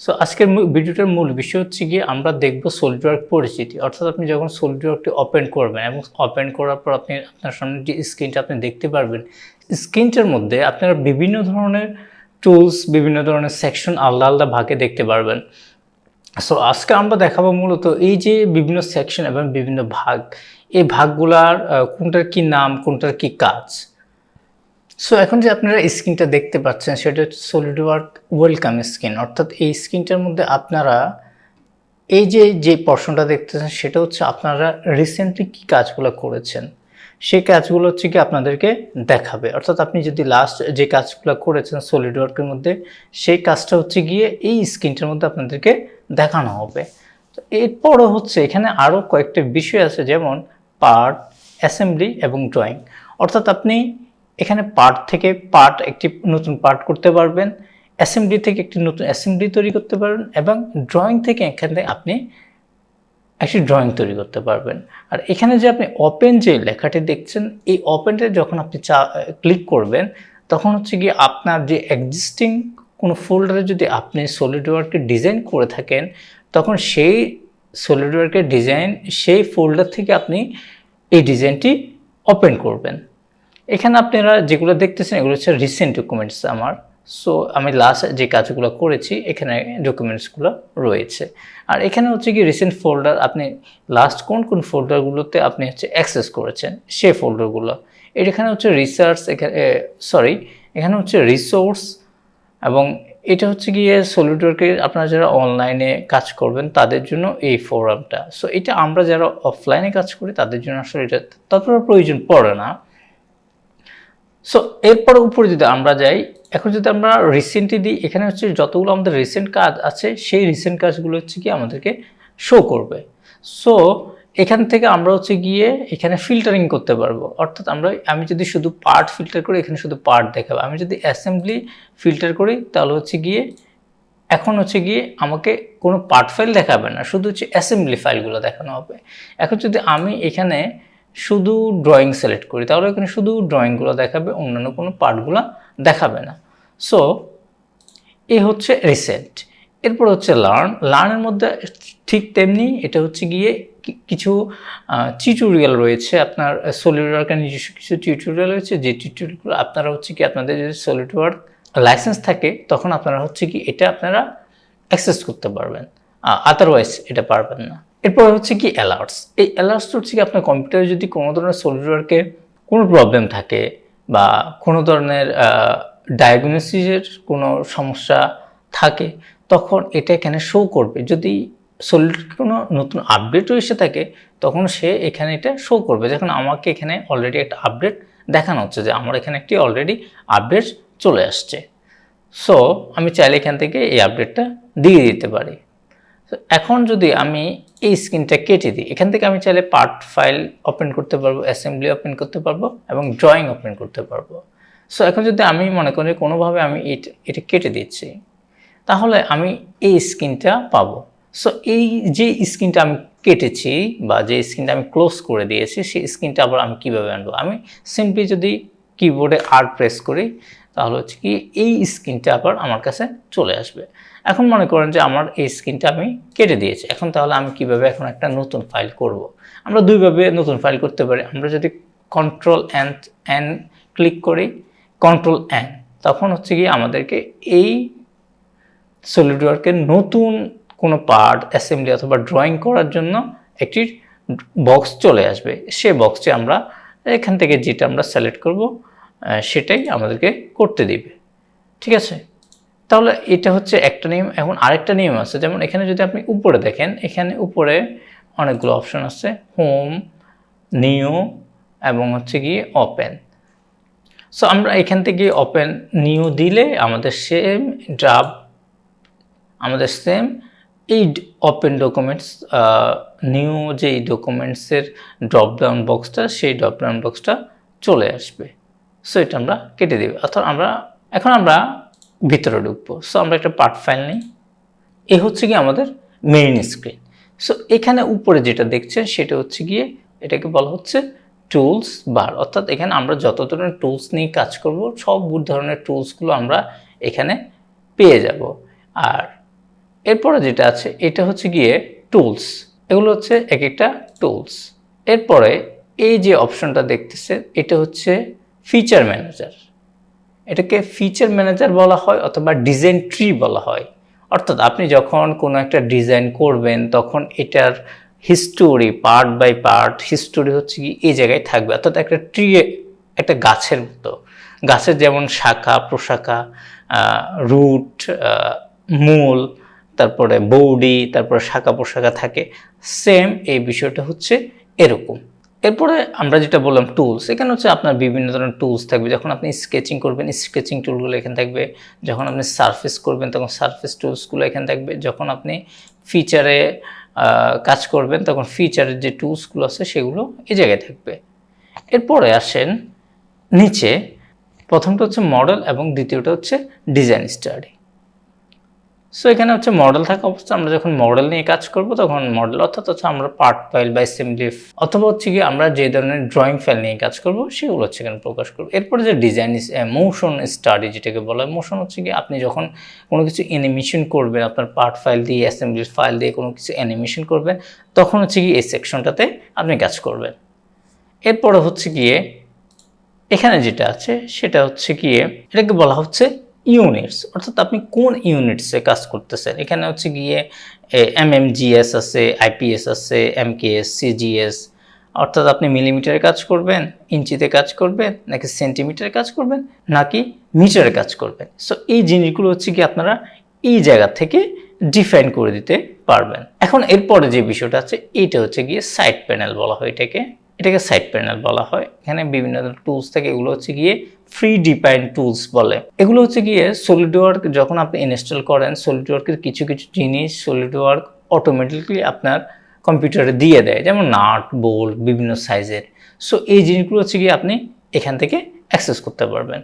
So আজকের ভিডিওটার মূল বিষয় হচ্ছে গিয়ে আমরা দেখব সলিডওয়ার্ক পরিচিতি। অর্থাৎ আপনি যখন সলিডওয়ার্কটি ওপেন করবেন এবং ওপেন করার পর আপনার সামনে যে স্ক্রিনটা আপনি দেখতে পারবেন, স্ক্রিনটার মধ্যে আপনারা বিভিন্ন ধরনের টুলস, বিভিন্ন ধরনের সেকশন আলাদা আলাদা ভাগে দেখতে পারবেন। সো আজকে আমরা দেখাবো মূলত এই যে বিভিন্ন সেকশন এবং বিভিন্ন ভাগ, এই ভাগগুলার কোনটার কি নাম, কোনটার কি কাজ। সো এখন যে আপনারা স্ক্রিনটা দেখতে পাচ্ছেন সেটা হচ্ছে সলিডওয়ার্ক ওয়েলকাম স্ক্রিন। অর্থাৎ এই স্ক্রিনটার মধ্যে আপনারা এই যে পোর্শনটা দেখতেছেন সেটা হচ্ছে আপনারা রিসেন্টলি কি কাজগুলো করেছেন সেই কাজগুলো হচ্ছে কি আপনাদেরকে দেখাবে। অর্থাৎ আপনি যদি লাস্ট যে কাজগুলো করেছেন সলিডওয়ার্কের মধ্যে সেই কাজটা হচ্ছে গিয়ে এই স্ক্রিনটার মধ্যে আপনাদেরকে দেখানো হবে। তো এরপরও হচ্ছে এখানে আরও কয়েকটা বিষয় আছে, যেমন পার্ট, অ্যাসেম্বলি এবং ড্রয়িং। অর্থাৎ আপনি এখানে পার্ট থেকে একটি নতুন পার্ট করতে পারবেন, অ্যাসেম্বলি থেকে একটি নতুন অ্যাসেম্বলি তৈরি করতে পারবেন এবং ড্রয়িং থেকে এখানে আপনি একটি ড্রয়িং তৈরি করতে পারবেন। আর এখানে যে আপনি ওপেন যে লেখাটি দেখছেন, এই ওপেনটা যখন আপনি ক্লিক করবেন তখন হচ্ছে গিয়ে আপনার যে এক্সিস্টিং কোনো ফোল্ডারে যদি আপনি সলিডওয়ার্কের ডিজাইন করে থাকেন তখন সেই সলিডওয়ার্কের ডিজাইন সেই ফোল্ডার থেকে আপনি এই ডিজাইনটি ওপেন করবেন। এখানে আপনারা যেগুলো দেখতেছেন এগুলো হচ্ছে রিসেন্ট ডকুমেন্টস আমার। সো আমি লাস্ট যে কাজগুলো করেছি এখানে ডকুমেন্টসগুলো রয়েছে। আর এখানে হচ্ছে কি রিসেন্ট ফোল্ডার, আপনি লাস্ট কোন ফোল্ডারগুলোতে আপনি হচ্ছে অ্যাক্সেস করেছেন সেই ফোল্ডারগুলো। এখানে হচ্ছে রিসার্চ, এখানে হচ্ছে রিসোর্স, এবং এটা হচ্ছে গিয়ে সলিডওয়ার্কে আপনারা যারা অনলাইনে কাজ করবেন তাদের জন্য এই ফোরামটা। সো এটা আমরা যারা অফলাইনে কাজ করি তাদের জন্য আসলে এটা তারপরে প্রয়োজন পড়ে না। সো এরপর উপরে যদি আমরা যাই, এখন যদি আমরা রিসেন্টলি দিই, এখানে হচ্ছে যতগুলো আমাদের রিসেন্ট কাজ আছে সেই রিসেন্ট কাজগুলো হচ্ছে কি আমাদেরকে শো করবে। সো এখান থেকে আমরা হচ্ছে গিয়ে এখানে ফিল্টারিং করতে পারবো। অর্থাৎ আমি যদি শুধু পার্ট ফিল্টার করি এখানে শুধু পার্ট দেখাবো, আমি যদি অ্যাসেম্বলি ফিল্টার করি তাহলে হচ্ছে গিয়ে এখন হচ্ছে গিয়ে আমাকে কোনো পার্ট ফাইল দেখাবে না, শুধু হচ্ছে অ্যাসেম্বলি ফাইলগুলো দেখানো হবে। এখন যদি আমি এখানে শুধু ড্রয়িং সিলেক্ট করি তাহলে এখানে শুধু ড্রয়িংগুলো দেখাবে, অন্যান্য কোনো পার্টগুলো দেখাবে না। সো এই হচ্ছে রিসেন্ট। এরপর হচ্ছে লার্নের মধ্যে ঠিক তেমনি এটা হচ্ছে গিয়ে কিছু টিউটোরিয়াল রয়েছে, আপনার সলিডওয়ার্কের নিজস্ব কিছু টিউটোরিয়াল রয়েছে, যে টিউটোরিয়ালগুলো আপনারা হচ্ছে কি আপনাদের যদি সলিডওয়ার্ক লাইসেন্স থাকে তখন আপনারা হচ্ছে কি এটা আপনারা অ্যাক্সেস করতে পারবেন, আদারওয়াইজ এটা পারবেন না। এরপর হচ্ছে কি অ্যালার্টস। এই অ্যালার্টসটা হচ্ছে কি আপনার কম্পিউটারে যদি কোনো ধরনের সলিডওয়ার্কে কোনো প্রবলেম থাকে বা কোনো ধরনের ডায়াগনোসিসের কোনো সমস্যা থাকে তখন এটা এখানে শো করবে। যদি সলিডওয়ার্কে কোনো নতুন আপডেটও এসে থাকে তখন সে এখানে এটা শো করবে। যখন আমাকে এখানে অলরেডি একটা আপডেট দেখানো হচ্ছে যে আমার এখানে একটি অলরেডি আপডেট চলে আসছে। সো আমি চাইলে এখান থেকে এই আপডেটটা দিয়ে দিতে পারি। এখন যদি আমি এই স্ক্রিনটা কেটে দিই, এখান থেকে আমি চাইলে পার্ট ফাইল ওপেন করতে পারবো, অ্যাসেম্বলি ওপেন করতে পারবো এবং ড্রয়িং ওপেন করতে পারবো। সো এখন যদি আমি মনে করি কোনোভাবে আমি এটা কেটে দিচ্ছি তাহলে আমি এই স্ক্রিনটা পাবো। সো এই যে স্ক্রিনটা আমি কেটেছি বা যে স্ক্রিনটা আমি ক্লোজ করে দিয়েছি সেই স্ক্রিনটা আবার আমি কীভাবে আনবো, আমি সিম্পলি যদি কিবোর্ডে আর প্রেস করি তাহলে হচ্ছে কি এই স্ক্রিনটা আবার আমার কাছে চলে আসবে। এখন মনে করেন যে আমার এই স্ক্রিনটা আমি কেটে দিয়েছি, এখন তাহলে আমি কিভাবে এখন একটা নতুন ফাইল করব। আমরা দুইভাবে নতুন ফাইল করতে পারি। আমরা যদি কন্ট্রোল এন ক্লিক করি, কন্ট্রোল এন, তখন হচ্ছে গিয়ে আমাদেরকে এই সলিডওয়ার্কের নতুন কোনো পার্ট, অ্যাসেম্বলি অথবা ড্রয়িং করার জন্য একটি বক্স চলে আসবে। সে বক্সটি আমরা এখান থেকে যেটা আমরা সিলেক্ট করব সেটাই আমাদেরকে করতে দিবে। ঠিক আছে, তাহলে এটা হচ্ছে একটা নিয়ম। এখন আরেকটা নিয়ম আছে, যেমন এখানে যদি আপনি উপরে দেখেন, এখানে উপরে অনেকগুলো অপশন আছে, হোম, নিউ এবং হচ্ছে গিয়ে ওপেন। সো আমরা এখান থেকে ওপেন নিউ দিলে আমাদের সেম এই ওপেন ডকুমেন্টস, নিউ যেই ডকুমেন্টসের ড্রপডাউন বক্সটা সেই ড্রপডাউন বক্সটা চলে আসবে। সো এটা আমরা কেটে দেব। অর্থাৎ এখন আমরা ভিতরে ঢুকবো। সো আমরা একটা পার্ট ফাইল নিই। এই হচ্ছে গিয়ে আমাদের মেইন স্ক্রিন। সো এখানে উপরে যেটা দেখছেন সেটা হচ্ছে গিয়ে এটাকে বলা হচ্ছে টুলস বার। অর্থাৎ এখানে আমরা যত ধরনের টুলস নিয়ে কাজ করব সব ধরনের টুলসগুলো আমরা এখানে পেয়ে যাব। আর এরপরে যেটা আছে এটা হচ্ছে গিয়ে টুলস, এগুলো হচ্ছে এক একটা টুলস। এরপরে এই যে অপশনটা দেখতেছে এটা হচ্ছে ফিচার ম্যানেজার, এটাকে ফিচার ম্যানেজার বলা হয় অথবা ডিজাইন ট্রি বলা হয়। অর্থাৎ আপনি যখন কোনো একটা ডিজাইন করবেন তখন এটার history part by part history হচ্ছে কি এই জায়গায় থাকবে, অর্থাৎ একটা ট্রি, একটা গাছের মতো। গাছের যেমন শাখা প্রশাখা, রুট, মূল, তারপরে বৌডি, তারপরে শাখা প্রশাখা থাকে, সেম এই বিষয়টা হচ্ছে এরকম। এরপরে আমরা যেটা বললাম টুলস, এখানে হচ্ছে আপনার বিভিন্ন ধরনের টুলস থাকবে। যখন আপনি স্কেচিং করবেন স্কেচিং টুলগুলো এখানে থাকবে, যখন আপনি সারফেস করবেন তখন সারফেস টুলসগুলো এখানে থাকবে, যখন আপনি ফিচারে কাজ করবেন তখন ফিচারের যে টুলসগুলো আছে সেগুলো এই জায়গায় থাকবে। এরপরে আসেন নিচে, প্রথমটা হচ্ছে মডেল এবং দ্বিতীয়টা হচ্ছে ডিজাইন স্টাডি। সো এখানে হচ্ছে মডেল থাকা অবস্থা আমরা যখন মডেল নিয়ে কাজ করব তখন মডেল অর্থাৎ হচ্ছে আমরা পার্ট ফাইল বা অ্যাসেম্বলি অথবা হচ্ছে কি আমরা যে ধরনের ড্রয়িং ফাইল নিয়ে কাজ করব সেগুলো হচ্ছে এখানে প্রকাশ করব। এরপরে যে ডিজাইন মোশন স্টাডি যেটাকে বলা হয়, মোশন হচ্ছে কি আপনি যখন কোনো কিছু অ্যানিমেশন করবেন আপনার পার্ট ফাইল দিয়ে অ্যাসেম্বলি ফাইল দিয়ে কোনো কিছু অ্যানিমেশন করবেন তখন হচ্ছে কি এই সেকশনটাতে আপনি কাজ করবেন। এরপরে হচ্ছে গিয়ে এখানে যেটা আছে সেটা হচ্ছে গিয়ে এটাকে বলা হচ্ছে ইউনিটস, অর্থাৎ আপনি কোন ইউনিটসে কাজ করতেছেন। এখানে হচ্ছে গিয়ে এমএমজিএস আছে, আইপিএস আছে, এমকেএস, সিজিএস, অর্থাৎ আপনি মিলিমিটারে কাজ করবেন, ইঞ্চিতে কাজ করবেন, নাকি সেন্টিমিটারে কাজ করবেন, নাকি মিটারে কাজ করবেন। সো এই জিনিসগুলো হচ্ছে কি আপনারা এই জায়গা থেকে ডিফাইন করে দিতে পারবেন। এখন এরপরে যে বিষয়টা আছে এইটা হচ্ছে গিয়ে সাইড প্যানেল বলা হয়, এটাকে সাইড প্যানেল বলা হয়। এখানে বিভিন্ন ধরনের টুলস থাকে, এগুলো হচ্ছে গিয়ে ফ্রি ডিফাইন টুলস বলে। এগুলো হচ্ছে গিয়ে সলিডওয়ার্ক যখন আপনি ইনস্টল করেন সলিডওয়ার্কের কিছু কিছু জিনিস সলিডওয়ার্ক অটোমেটিকলি আপনার কম্পিউটারে দিয়ে দেয়, যেমন নাট বোল্ট বিভিন্ন সাইজের। সো এই জিনিসগুলো হচ্ছে গিয়ে আপনি এখান থেকে অ্যাক্সেস করতে পারবেন।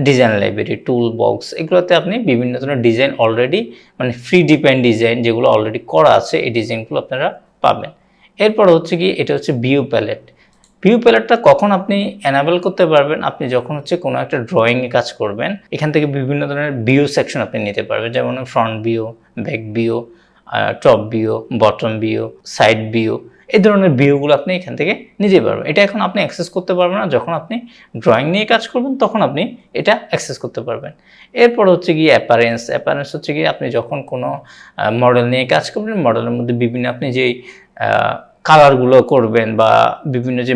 ডিজাইন লাইব্রেরি, টুল বক্স, এগুলোতে আপনি বিভিন্ন ধরনের ডিজাইন অলরেডি মানে ফ্রি ডিফাইন ডিজাইন যেগুলো অলরেডি করা আছে এই ডিজাইনগুলো আপনারা পাবেন। এরপর হচ্ছে কি এটা হচ্ছে ভিউ প্যালেট। ভিউ প্যালেটটা কখন আপনি এনাবেল করতে পারবেন, আপনি যখন হচ্ছে কোনো একটা ড্রয়িংয়ে কাজ করবেন এখান থেকে বিভিন্ন ধরনের ভিউ সেকশন আপনি নিতে পারবেন, যেমন front view, back view, top view, bottom view, side view, এই ধরনের ভিউগুলো আপনি এখান থেকে নিতে পারবেন। এটা এখন আপনি অ্যাক্সেস করতে পারবেন না, যখন আপনি ড্রয়িং নিয়ে কাজ করবেন তখন আপনি এটা অ্যাক্সেস করতে পারবেন। এরপর হচ্ছে গিয়ে অ্যাপারেন্স হচ্ছে গিয়ে আপনি যখন কোনো মডেল নিয়ে কাজ করবেন মডেলের মধ্যে বিভিন্ন আপনি যেই কালারগুলো করবেন বা বিভিন্ন যে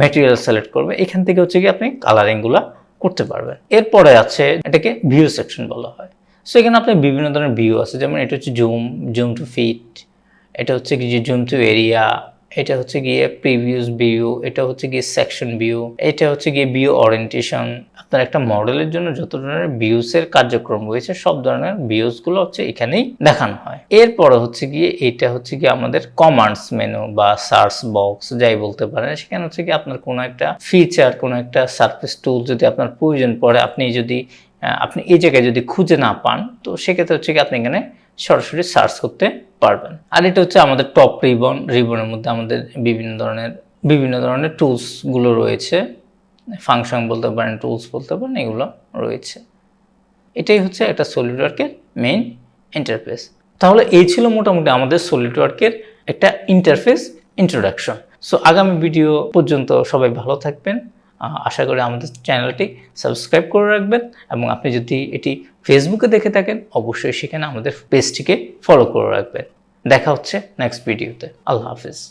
ম্যাটেরিয়াল সিলেক্ট করবেন এখান থেকে হচ্ছে কি আপনি কালারিংগুলো করতে পারবেন। এরপরে আছে এটাকে ভিউ সেকশন বলা হয়। সো এখানে আপনার বিভিন্ন ধরনের ভিউ আছে, যেমন এটা হচ্ছে জুম টু ফিট, এটা হচ্ছে কি যে জুম টু এরিয়া, এটা হচ্ছে গিয়ে প্রিভিউস ভিউ, এটা হচ্ছে গিয়ে সেকশন ভিউ, এটা হচ্ছে গিয়ে ভিউ ওরিয়েন্টেশন। আপনার একটা মডেলের জন্য যত ধরনের ভিউসের কার্যক্রম রয়েছে সব ধরনের ভিউসগুলো হচ্ছে এখানেই দেখানো হয়। এরপরে হচ্ছে গিয়ে এটা হচ্ছে গিয়ে আমাদের কমান্ডস মেনু বা সার্চ বক্স যাই বলতে পারেন। সেখানে হচ্ছে কি আপনার কোনো একটা ফিচার, কোনো একটা সারফেস টুল যদি আপনার প্রয়োজন পড়ে আপনি এই জায়গায় যদি খুঁজে না পান তো সেক্ষেত্রে হচ্ছে কি আপনি এখানে সরাসরি সার্চ করতে পারবেন। আর এটা হচ্ছে আমাদের টপ রিবনের মধ্যে আমাদের বিভিন্ন ধরনের টুলসগুলো রয়েছে, ফাংশন বলতে পারেন, টুলস বলতে পারেন, এগুলো রয়েছে। এটাই হচ্ছে একটা সলিডওয়ার্কের মেইন ইন্টারফেস। তাহলে এই ছিল মোটামুটি আমাদের সলিডওয়ার্কের একটা ইন্টারফেস ইন্ট্রোডাকশন। সো আগামী ভিডিও পর্যন্ত সবাই ভালো থাকবেন। আশা করি আমাদের চ্যানেলটি সাবস্ক্রাইব করে রাখবেন এবং আপনি যদি এটি ফেসবুকে দেখে থাকেন অবশ্যই সেখানে আমাদের পেজটিকে ফলো করে রাখবেন। দেখা হচ্ছে নেক্সট ভিডিওতে। আল্লাহ হাফিজ।